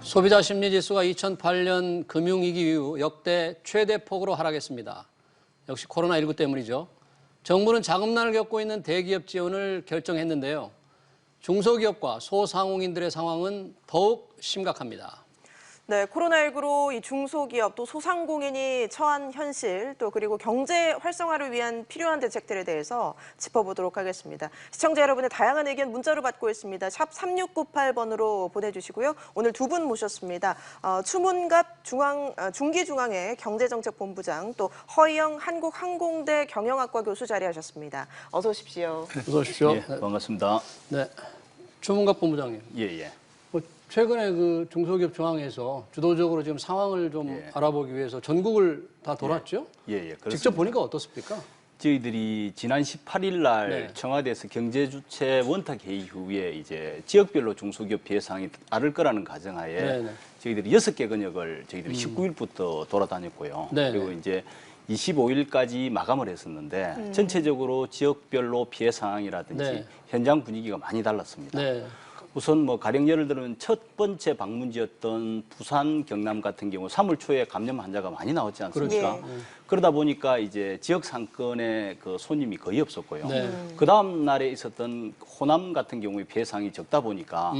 소비자 심리지수가 2008년 금융위기 이후 역대 최대 폭으로 하락했습니다. 역시 코로나19 때문이죠. 정부는 자금난을 겪고 있는 대기업 지원을 결정했는데요. 중소기업과 소상공인들의 상황은 더욱 심각합니다. 네, 코로나19로 이 중소기업 또 소상공인이 처한 현실 또 그리고 경제 활성화를 위한 필요한 대책들에 대해서 짚어보도록 하겠습니다. 시청자 여러분의 다양한 의견 문자로 받고 있습니다. 샵 3698번으로 보내주시고요. 오늘 두 분 모셨습니다. 추문갑 중기중앙회 경제정책본부장 또 허영 한국항공대 경영학과 교수 자리하셨습니다. 어서 오십시오. 어서 오십시오. 예, 반갑습니다. 네, 추문갑 본부장님. 예. 최근에 그 중소기업 중앙회에서 주도적으로 지금 상황을 좀 알아보기 위해서 전국을 다 돌았죠? 그렇습니다. 직접 보니까 어떻습니까? 저희들이 지난 18일 날 청와대에서 경제주체 원탁회의 이후에 이제 지역별로 중소기업 피해 사항이 다를 거라는 가정하에 저희들이 6개 권역을 저희들이 19일부터 돌아다녔고요. 그리고 이제 25일까지 마감을 했었는데 전체적으로 지역별로 피해 상황이라든지 현장 분위기가 많이 달랐습니다. 우선 뭐 가령 예를 들면 첫 번째 방문지였던 부산, 경남 같은 경우 3월 초에 감염 환자가 많이 나왔지 않습니까? 그러다 보니까 이제 지역 상권에 그 손님이 거의 없었고요. 그 다음 날에 있었던 호남 같은 경우에 피해 상황이 적다 보니까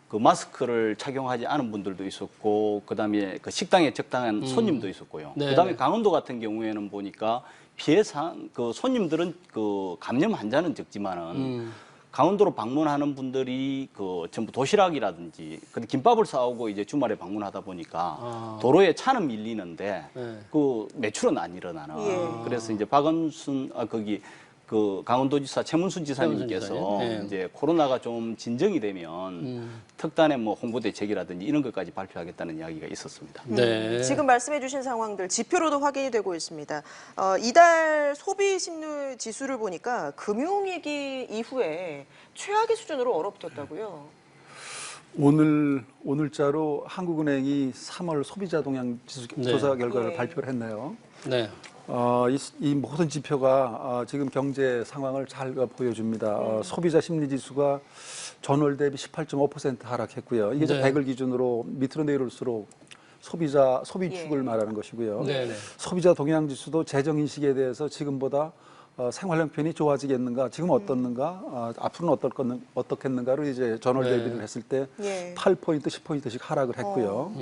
그 마스크를 착용하지 않은 분들도 있었고, 그다음에 그 식당에 적당한 손님도 있었고요. 그다음에 강원도 같은 경우에는 보니까 피해 상황 그 손님들은 그 감염 환자는 적지만은 강원도로 방문하는 분들이 그 전부 도시락이라든지 김밥을 싸오고 이제 주말에 방문하다 보니까 도로에 차는 밀리는데 그 매출은 안 일어나는. 그래서 이제 박원순 그 강원도지사 최문순 지사님께서 이제 코로나가 좀 진정이 되면 특단의 뭐 홍보 대책이라든지 이런 것까지 발표하겠다는 이야기가 있었습니다. 지금 말씀해주신 상황들 지표로도 확인이 되고 있습니다. 이달 소비 심리 지수를 보니까 금융위기 이후에 최악의 수준으로 얼어붙었다고요. 오늘자로 한국은행이 3월 소비자 동향 지수 조사 결과를 발표를 했네요. 이 모든 지표가 지금 경제 상황을 잘 보여줍니다. 소비자 심리 지수가 전월 대비 18.5% 하락했고요. 이게 100을 기준으로 밑으로 내려올수록 소비축을 말하는 것이고요. 소비자 동향 지수도 재정 인식에 대해서 지금보다 생활 형편이 좋아지겠는가, 지금 어떻는가, 앞으로는 어떻겠는가를 이제 전월 대비를 했을 때 8포인트, 10포인트씩 하락을 했고요.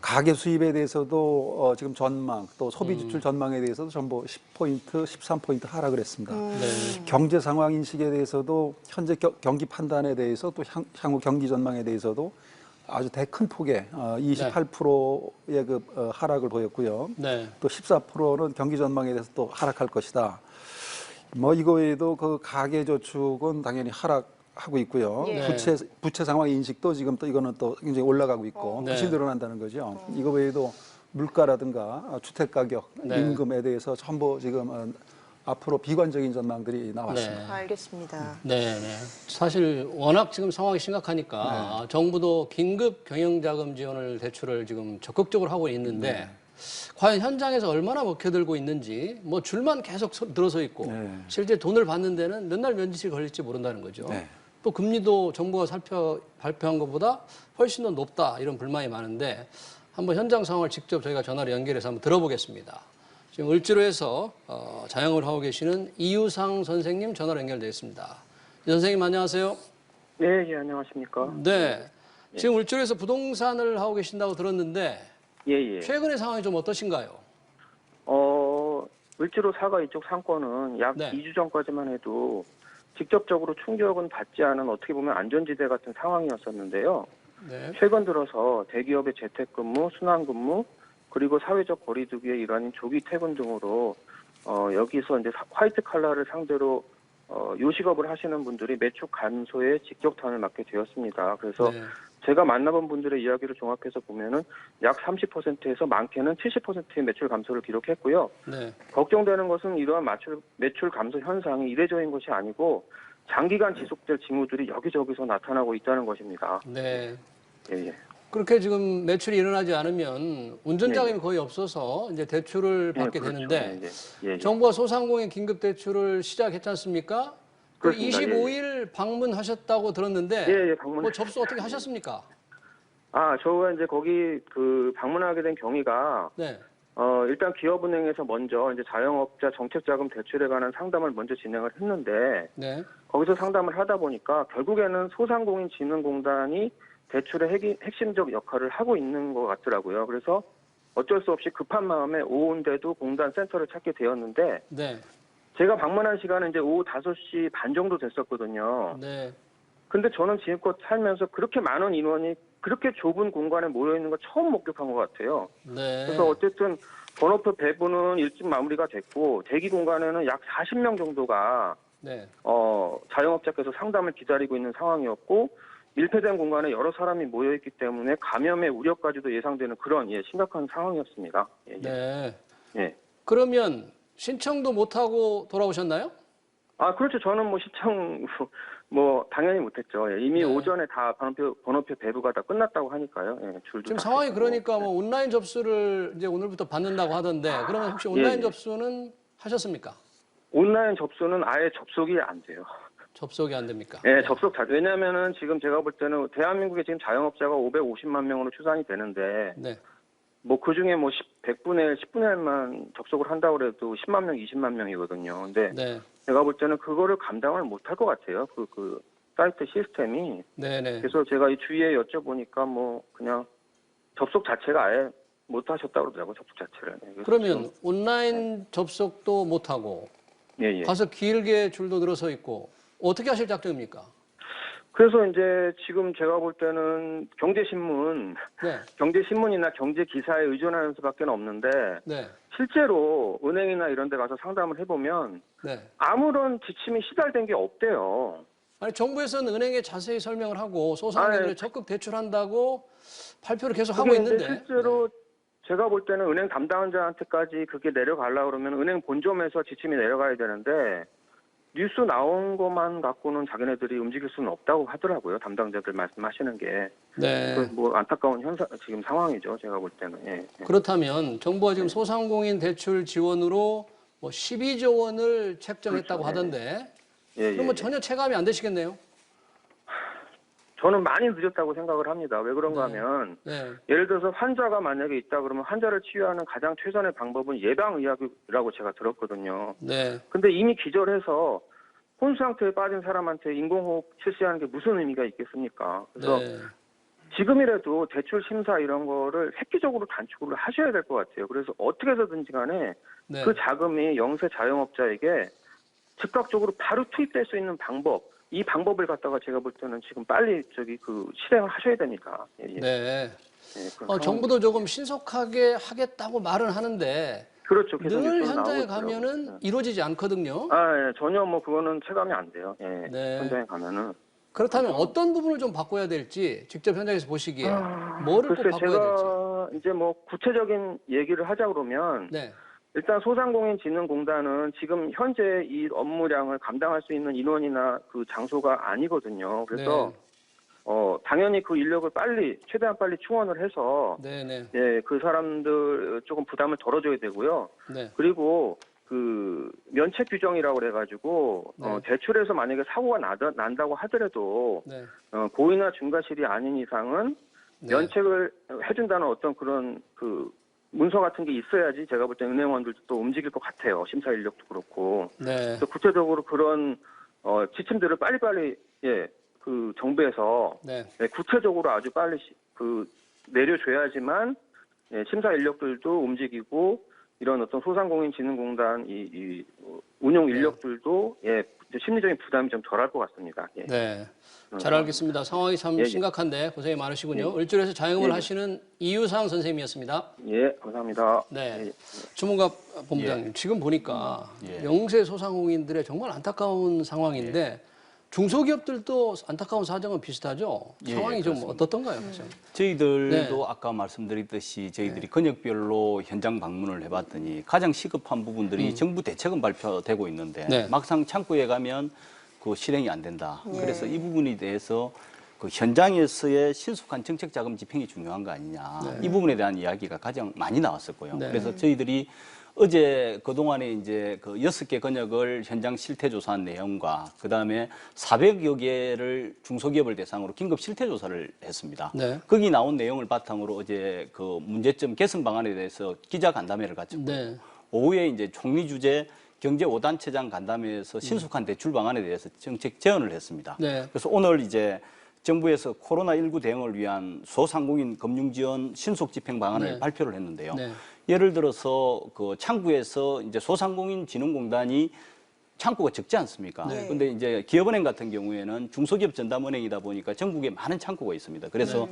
가계 수입에 대해서도 지금 전망, 또 소비 지출 전망에 대해서도 전부 10포인트, 13포인트 하락을 했습니다. 경제 상황 인식에 대해서도 현재 경기 판단에 대해서 또 향후 경기 전망에 대해서도 아주 큰 폭의 28%의 그 하락을 보였고요. 또 14%는 경기 전망에 대해서 또 하락할 것이다. 뭐 이거 외에도 그 가계 저축은 당연히 하락하고 있고요. 부채 상황 인식도 지금 또 이거는 또 굉장히 올라가고 있고 빚이 늘어난다는 거죠. 이거 외에도 물가라든가 주택 가격, 임금에 대해서 전부 지금 앞으로 비관적인 전망들이 나왔습니다. 알겠습니다. 사실 워낙 지금 상황이 심각하니까 정부도 긴급 경영자금 지원을 대출을 지금 적극적으로 하고 있는데 과연 현장에서 얼마나 먹혀들고 있는지 뭐 줄만 계속 늘어서 있고 실제 돈을 받는 데는 몇 날 며칠 걸릴지 모른다는 거죠. 또 금리도 정부가 발표한 것보다 훨씬 더 높다 이런 불만이 많은데 한번 현장 상황을 직접 저희가 전화로 연결해서 한번 들어보겠습니다. 지금 을지로에서 자영을 하고 계시는 이유상 선생님 전화로 연결되어 있습니다. 이 선생님 안녕하세요. 네, 안녕하십니까. 지금 을지로에서 부동산을 하고 계신다고 들었는데 최근의 상황이 좀 어떠신가요? 을지로 사가 이쪽 상권은 약 2주 전까지만 해도 직접적으로 충격은 받지 않은 어떻게 보면 안전지대 같은 상황이었었는데요. 최근 들어서 대기업의 재택근무, 순환근무, 그리고 사회적 거리두기의 일환인 조기 퇴근 등으로 여기서 이제 화이트 칼라를 상대로 요식업을 하시는 분들이 매출 감소에 직격탄을 맞게 되었습니다. 그래서 제가 만나본 분들의 이야기를 종합해서 보면은 약 30%에서 많게는 70%의 매출 감소를 기록했고요. 걱정되는 것은 이러한 매출 감소 현상이 이례적인 것이 아니고 장기간 지속될 징후들이 여기저기서 나타나고 있다는 것입니다. 그렇게 지금 매출이 일어나지 않으면 운전 자금이 거의 없어서 이제 대출을 받게 그렇죠. 되는데 예. 정부가 소상공인 긴급 대출을 시작했지 않습니까? 그 그렇습니다. 25일 방문하셨다고 들었는데 예, 방문. 뭐 접수 어떻게 하셨습니까? 저가 이제 거기 그 방문하게 된 경위가 네. 일단 기업은행에서 먼저 이제 자영업자 정책자금 대출에 관한 상담을 먼저 진행을 했는데 네. 거기서 상담을 하다 보니까 결국에는 소상공인진흥공단이 대출의 핵심적 역할을 하고 있는 것 같더라고요. 그래서 어쩔 수 없이 급한 마음에 오후인데도 공단 센터를 찾게 되었는데 네. 제가 방문한 시간은 이제 오후 5시 반 정도 됐었거든요. 네. 근데 저는 지금껏 살면서 그렇게 많은 인원이 그렇게 좁은 공간에 모여 있는 거 처음 목격한 것 같아요. 네. 그래서 어쨌든 번호표 배분은 일찍 마무리가 됐고 대기 공간에는 약 40명 정도가 네. 자영업자께서 상담을 기다리고 있는 상황이었고 밀폐된 공간에 여러 사람이 모여 있기 때문에 감염의 우려까지도 예상되는 그런 심각한 상황이었습니다. 예. 네. 예. 그러면 신청도 못 하고 돌아오셨나요? 그렇죠. 저는 뭐 시청 당연히 못했죠. 예. 이미 네. 오전에 다 번호표 배부가 다 끝났다고 하니까요. 예. 줄도 지금 다 상황이 섰고. 그러니까 뭐 온라인 접수를 이제 오늘부터 받는다고 하던데 그러면 혹시 온라인 예. 접수는 하셨습니까? 온라인 접수는 아예 접속이 안 돼요. 접속이 안 됩니까? 예, 접속 자. 왜냐면은 지금 제가 볼 때는 대한민국에 지금 자영업자가 550만 명으로 추산이 되는데 네. 그 중에 100분의 10분의 1만 접속을 한다고 해도 10만 명, 20만 명이거든요. 근데 네. 제가 볼 때는 그거를 감당을 못할 것 같아요. 그 사이트 시스템이. 네네. 그래서 제가 이 주위에 여쭤보니까 그냥 접속 자체가 아예 못 하셨다고 그러더라고요. 접속 자체를. 그래서 그러면 온라인 접속도 못 하고 예. 가서 길게 줄도 늘어서 있고 어떻게 하실 작정입니까? 그래서 이제 지금 제가 볼 때는 네. 경제신문이나 경제기사에 의존하는 수밖에 없는데 네. 실제로 은행이나 이런 데 가서 상담을 해보면 네. 아무런 지침이 시달된 게 없대요. 아니 정부에서는 은행에 자세히 설명을 하고 소상공인을 적극 대출한다고 발표를 계속 하고 그게 있는데 이제 실제로 제가 볼 때는 은행 담당자한테까지 그게 내려가려고 그러면 은행 본점에서 지침이 내려가야 되는데 뉴스 나온 것만 갖고는 자기네들이 움직일 수는 없다고 하더라고요. 담당자들 말씀하시는 게. 네. 안타까운 지금 상황이죠. 제가 볼 때는. 예. 그렇다면 정부가 지금 소상공인 대출 지원으로 12조 원을 책정했다고 그렇죠. 하던데 예. 그럼 전혀 체감이 안 되시겠네요? 저는 많이 늦었다고 생각을 합니다. 왜 그런가 하면 네. 예를 들어서 환자가 만약에 있다 그러면 환자를 치유하는 가장 최선의 방법은 예방의학이라고 제가 들었거든요. 네. 근데 이미 기절해서 혼수 상태에 빠진 사람한테 인공호흡 실시하는 게 무슨 의미가 있겠습니까? 그래서 네. 지금이라도 대출 심사 이런 거를 획기적으로 단축을 하셔야 될 것 같아요. 그래서 어떻게 해서든지 간에 네. 그 자금이 영세 자영업자에게 즉각적으로 바로 투입될 수 있는 방법, 이 방법을 갖다가 제가 볼 때는 지금 빨리 실행을 하셔야 됩니다. 예. 네. 그런 정부도 조금 신속하게 하겠다고 말은 하는데 그렇죠. 계속 늘 뉴스는 현장에 나오고 있더라고요. 가면은 이루어지지 않거든요. 예. 전혀 그거는 체감이 안 돼요. 예. 네. 현장에 가면은. 그렇다면 어떤 부분을 좀 바꿔야 될지 직접 현장에서 보시기에 뭐를 꼭 글쎄 바꿔야 될지. 제가 이제 구체적인 얘기를 하자 그러면 네. 일단 소상공인진흥공단은 지금 현재 이 업무량을 감당할 수 있는 인원이나 그 장소가 아니거든요. 그래서 당연히 그 인력을 최대한 빨리 충원을 해서 네네. 예, 그 사람들 조금 부담을 덜어줘야 되고요. 네. 그리고 그 면책 규정이라고 그래가지고 네. 대출에서 만약에 사고가 난다고 하더라도 네. 고의나 중과실이 아닌 이상은 네. 면책을 해준다는 어떤 그런 문서 같은 게 있어야지 제가 볼 때 은행원들도 또 움직일 것 같아요. 심사 인력도 그렇고. 네. 그래서 구체적으로 그런 지침들을 빨리빨리 그 정부에서 네. 구체적으로 아주 빨리 내려줘야지만 심사 인력들도 움직이고 이런 어떤 소상공인진흥공단 이 운용 인력들도 심리적인 부담이 좀 덜할 것 같습니다. 예. 네. 잘 알겠습니다. 상황이 참 심각한데 고생이 많으시군요. 을주에서 자영업을 하시는 이유상 선생님이었습니다. 예, 감사합니다. 네. 주문갑 본부장님, 지금 보니까 영세 소상공인들의 정말 안타까운 상황인데 중소기업들도 안타까운 사정은 비슷하죠? 상황이 좀 어떻던가요? 그렇죠? 저희들도 아까 말씀드렸듯이 저희들이 근역별로 현장 방문을 해봤더니 가장 시급한 부분들이 정부 대책은 발표되고 있는데 막상 창구에 가면 그 실행이 안 된다. 그래서 이 부분에 대해서 그 현장에서의 신속한 정책 자금 집행이 중요한 거 아니냐. 이 부분에 대한 이야기가 가장 많이 나왔었고요. 그래서 저희들이 어제 그동안에 이제 그 6개 권역을 현장 실태 조사한 내용과 그다음에 400여 개를 중소기업을 대상으로 긴급 실태 조사를 했습니다. 거기 나온 내용을 바탕으로 어제 그 문제점 개선 방안에 대해서 기자 간담회를 갖췄고요. 오후에 이제 총리 주재 경제 5단체장 간담회에서 신속한 대출 방안에 대해서 정책 제언을 했습니다. 그래서 오늘 이제 정부에서 코로나19 대응을 위한 소상공인 금융 지원 신속 집행 방안을 발표를 했는데요. 예를 들어서 그 창구에서 이제 소상공인 진흥공단이 창구가 적지 않습니까? 근데 이제 기업은행 같은 경우에는 중소기업 전담은행이다 보니까 전국에 많은 창구가 있습니다. 그래서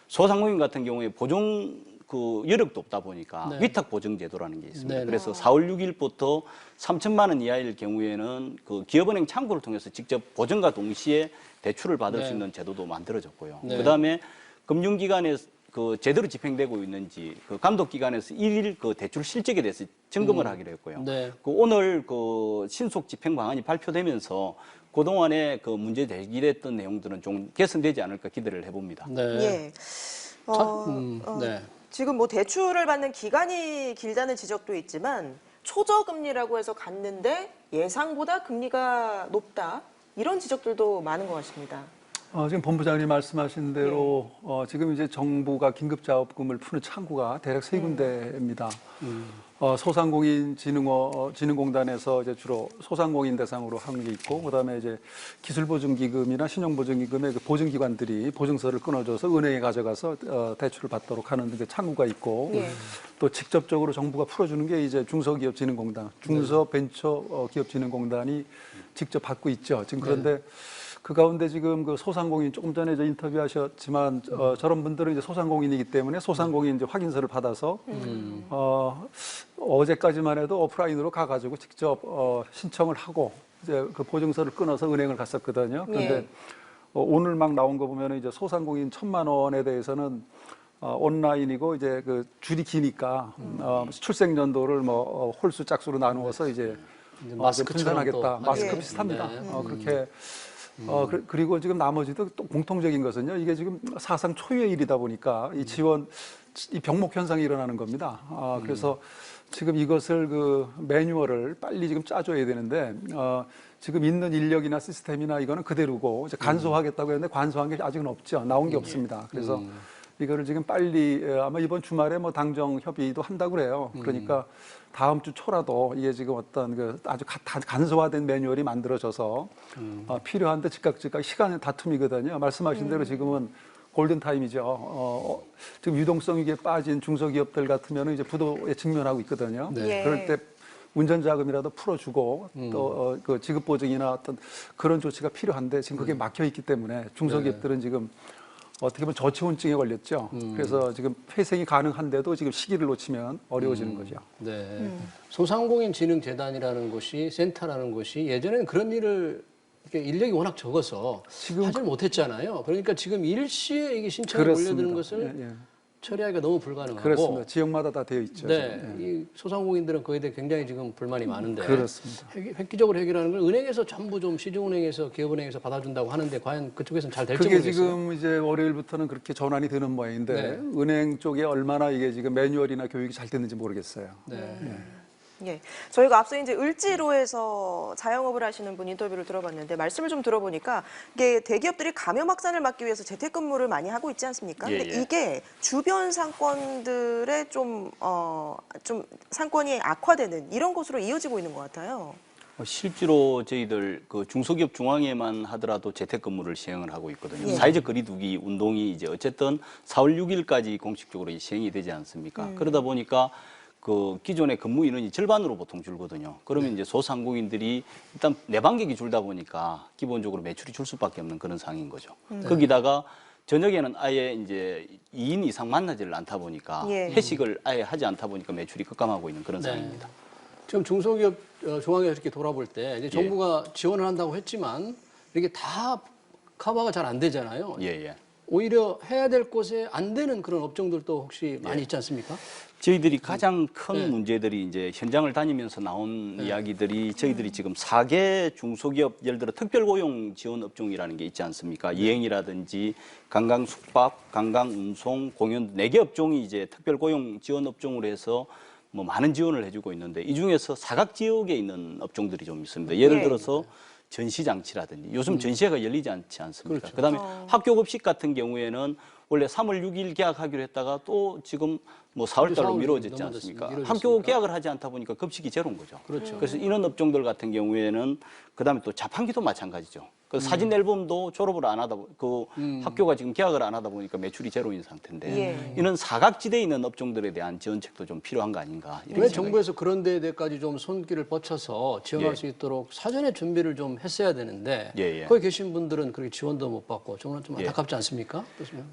소상공인 같은 경우에 보증 그 여력도 없다 보니까 위탁 보증 제도라는 게 있습니다. 그래서 4월 6일부터 3천만 원 이하일 경우에는 그 기업은행 창구를 통해서 직접 보증과 동시에 대출을 받을 수 있는 제도도 만들어졌고요. 그다음에 금융기관에 그 제대로 집행되고 있는지 그 감독기관에서 일일 그 대출 실적에 대해서 점검을 하기로 했고요. 그 오늘 그 신속 집행 방안이 발표되면서 그동안에 그 문제 제기됐던 내용들은 좀 개선되지 않을까 기대를 해봅니다. 예. 지금 뭐 대출을 받는 기간이 길다는 지적도 있지만 초저금리라고 해서 갔는데 예상보다 금리가 높다. 이런 지적들도 많은 것 같습니다. 지금 본부장님 말씀하신 대로 지금 이제 정부가 긴급자업금을 푸는 창구가 대략 3군데입니다. 소상공인 진흥공단에서 이제 주로 소상공인 대상으로 하는 게 있고, 그다음에 이제 기술보증기금이나 신용보증기금의 그 보증기관들이 보증서를 끊어줘서 은행에 가져가서 대출을 받도록 하는 그 창구가 있고, 또 직접적으로 정부가 풀어주는 게 이제 중소기업진흥공단, 중소벤처기업진흥공단이 직접 받고 있죠. 지금 그런데 그 가운데 지금 그 소상공인 조금 전에 저 인터뷰하셨지만 저런 분들은 이제 소상공인이기 때문에 소상공인 이제 확인서를 받아서 어제까지만 해도 오프라인으로 가가지고 직접 신청을 하고 이제 그 보증서를 끊어서 은행을 갔었거든요. 그런데 오늘 막 나온 거 보면 이제 소상공인 1,000만 원에 대해서는 온라인이고 이제 그 줄이 기니까 출생연도를 뭐 홀수 짝수로 나누어서 이제 분산하겠다. 마스크 비슷합니다. 그렇게. 그리고 지금 나머지도 또 공통적인 것은요, 이게 지금 사상 초유의 일이다 보니까 이 지원, 이 병목 현상이 일어나는 겁니다. 그래서 지금 이것을 그 매뉴얼을 빨리 지금 짜줘야 되는데, 지금 있는 인력이나 시스템이나 이거는 그대로고, 이제 간소화하겠다고 했는데 간소한 게 아직은 없죠. 나온 게 없습니다. 그래서 이거를 지금 빨리 아마 이번 주말에 뭐 당정 협의도 한다고 그래요. 그러니까 다음 주 초라도 이게 지금 어떤 그 아주 간소화된 매뉴얼이 만들어져서 필요한데 즉각 시간의 다툼이거든요. 말씀하신 대로 지금은 골든 타임이죠. 지금 유동성 위기에 빠진 중소기업들 같으면 이제 부도에 직면하고 있거든요. 그럴 때 운전자금이라도 풀어주고 또 그 지급보증이나 어떤 그런 조치가 필요한데 지금 그게 막혀 있기 때문에 중소기업들은 지금 어떻게 보면 저체온증에 걸렸죠. 그래서 지금 회생이 가능한데도 지금 시기를 놓치면 어려워지는 거죠. 소상공인진흥재단이라는 곳이, 센터라는 곳이 예전에는 그런 일을 인력이 워낙 적어서 지금 하질 못했잖아요. 그러니까 지금 일시에 이게 신청이 몰려드는 것을 처리하기가 너무 불가능하고. 그렇습니다. 지역마다 다 되어 있죠. 이 소상공인들은 거기에 대해 굉장히 지금 불만이 많은데. 그렇습니다. 획기적으로 해결하는 건 은행에서 전부 좀 시중은행에서 기업은행에서 받아준다고 하는데 과연 그쪽에서는 잘 될지 모르겠어요. 그게 지금 이제 월요일부터는 그렇게 전환이 되는 모양인데 은행 쪽에 얼마나 이게 지금 매뉴얼이나 교육이 잘 됐는지 모르겠어요. 예, 저희가 앞서 이제 을지로에서 자영업을 하시는 분 인터뷰를 들어봤는데 말씀을 좀 들어보니까 이게 대기업들이 감염 확산을 막기 위해서 재택근무를 많이 하고 있지 않습니까? 근데 이게 주변 상권들의 좀 상권이 악화되는 이런 것으로 이어지고 있는 것 같아요. 실제로 저희들 그 중소기업 중앙회만 하더라도 재택근무를 시행을 하고 있거든요. 사회적 거리두기 운동이 이제 어쨌든 4월 6일까지 공식적으로 시행이 되지 않습니까? 그러다 보니까 그 기존의 근무 인원이 절반으로 보통 줄거든요. 그러면 이제 소상공인들이 일단 내방객이 줄다 보니까 기본적으로 매출이 줄 수밖에 없는 그런 상황인 거죠. 거기다가 저녁에는 아예 이제 2인 이상 만나지를 않다 보니까 회식을 아예 하지 않다 보니까 매출이 급감하고 있는 그런 상황입니다. 지금 중소기업 중앙회에서 이렇게 돌아볼 때 이제 정부가 지원을 한다고 했지만 이게 다 커버가 잘 안 되잖아요. 오히려 해야 될 곳에 안 되는 그런 업종들도 혹시 많이 있지 않습니까? 저희들이 가장 큰 문제들이 이제 현장을 다니면서 나온 이야기들이 저희들이 지금 4개 중소기업 예를 들어 특별고용 지원 업종이라는 게 있지 않습니까? 여행이라든지 관광 숙박, 관광 운송, 공연 4개 업종이 이제 특별고용 지원 업종으로 해서 뭐 많은 지원을 해주고 있는데 이 중에서 사각 지역에 있는 업종들이 좀 있습니다. 예를 들어서 전시장치라든지 요즘 전시회가 열리지 않지 않습니까? 그렇죠. 그다음에 학교 급식 같은 경우에는 원래 3월 6일 계약하기로 했다가 또 지금 뭐 4월 달로 미뤄졌지 않습니까? 학교 계약을 하지 않다 보니까 급식이 제로인 거죠. 그렇죠. 그래서 이런 업종들 같은 경우에는 그다음에 또 자판기도 마찬가지죠. 그 사진 앨범도 졸업을 안 하다 그 학교가 지금 계약을 안 하다 보니까 매출이 제로인 상태인데 이런 사각지대에 있는 업종들에 대한 지원책도 좀 필요한 거 아닌가. 왜 정부에서 그런 데까지 좀 손길을 뻗쳐서 지원할 수 있도록 사전에 준비를 좀 했어야 되는데 거기 계신 분들은 그렇게 지원도 못 받고 정말 좀 안타깝지 않습니까?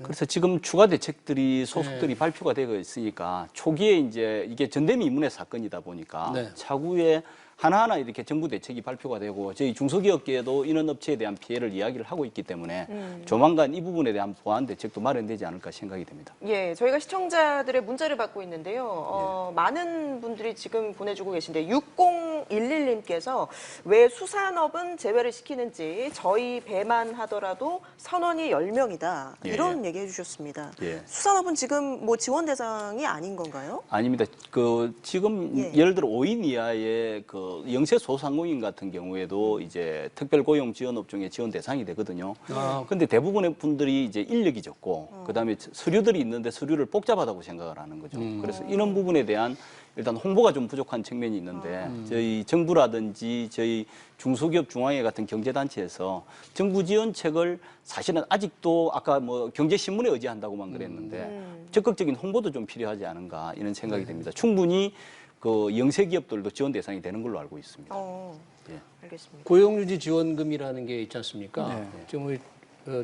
그래서 지금 추가 대책들이 소속들이 발표가 되고 있으니까 초기에 이제 이게 전대미문의 사건이다 보니까 차후에 하나하나 이렇게 정부 대책이 발표가 되고 저희 중소기업계에도 이런 업체에 대한 피해를 이야기를 하고 있기 때문에 조만간 이 부분에 대한 보완 대책도 마련되지 않을까 생각이 됩니다. 예, 저희가 시청자들의 문자를 받고 있는데요. 많은 분들이 지금 보내주고 계신데 6011님께서 왜 수산업은 제외를 시키는지 저희 배만 하더라도 선원이 10명이다. 이런 얘기 해주셨습니다. 수산업은 지금 뭐 지원 대상이 아닌 건가요? 아닙니다. 그 지금 예를 들어 5인 이하의 그 영세 소상공인 같은 경우에도 이제 특별고용 지원 업종의 지원 대상이 되거든요. 근데 대부분의 분들이 이제 인력이 적고 그다음에 서류들이 있는데 서류를 복잡하다고 생각을 하는 거죠. 그래서 이런 부분에 대한 일단 홍보가 좀 부족한 측면이 있는데 저희 정부라든지 저희 중소기업 중앙회 같은 경제단체에서 정부 지원책을 사실은 아직도 아까 뭐 경제신문에 의지한다고만 그랬는데 적극적인 홍보도 좀 필요하지 않은가 이런 생각이 듭니다. 충분히 그 영세 기업들도 지원 대상이 되는 걸로 알고 있습니다. 알겠습니다. 고용유지 지원금이라는 게 있지 않습니까? 지금 우리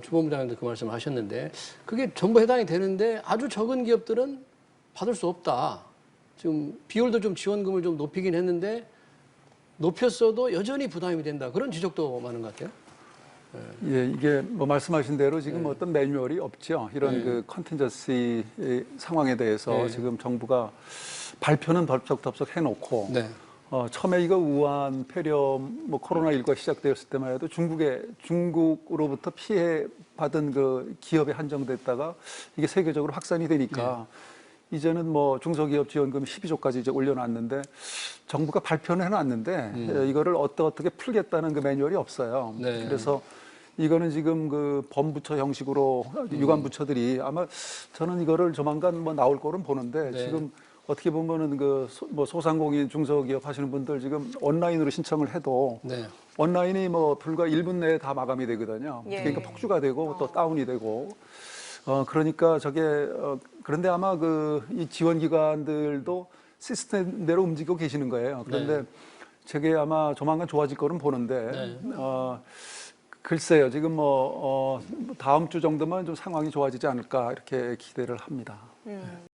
주본부장님도 그 말씀을 하셨는데 그게 전부 해당이 되는데 아주 적은 기업들은 받을 수 없다. 지금 비율도 좀 지원금을 좀 높이긴 했는데 높였어도 여전히 부담이 된다. 그런 지적도 많은 것 같아요. 예, 이게 뭐 말씀하신 대로 지금 어떤 매뉴얼이 없죠. 이런 그 컨틴전시 상황에 대해서 지금 정부가 발표는 덜쩍덜쩍 해놓고 처음에 이거 우한, 폐렴, 뭐 코로나19가 시작되었을 때만 해도 중국으로부터 피해 받은 그 기업에 한정됐다가 이게 세계적으로 확산이 되니까 이제는 뭐 중소기업 지원금 12조까지 이제 올려놨는데 정부가 발표는 해놨는데 이거를 어떻게 풀겠다는 그 매뉴얼이 없어요. 그래서 이거는 지금 그 범부처 형식으로 유관부처들이 아마 저는 이거를 조만간 뭐 나올 거는 보는데 지금 어떻게 보면은 그 뭐 소상공인 중소기업 하시는 분들 지금 온라인으로 신청을 해도 온라인이 뭐 불과 1분 내에 다 마감이 되거든요. 그러니까 폭주가 되고 또 다운이 되고 그러니까 저게 그런데 아마 그 이 지원기관들도 시스템대로 움직이고 계시는 거예요. 그런데 저게 아마 조만간 좋아질 거는 보는데 글쎄요. 지금 뭐 다음 주 정도면 좀 상황이 좋아지지 않을까 이렇게 기대를 합니다.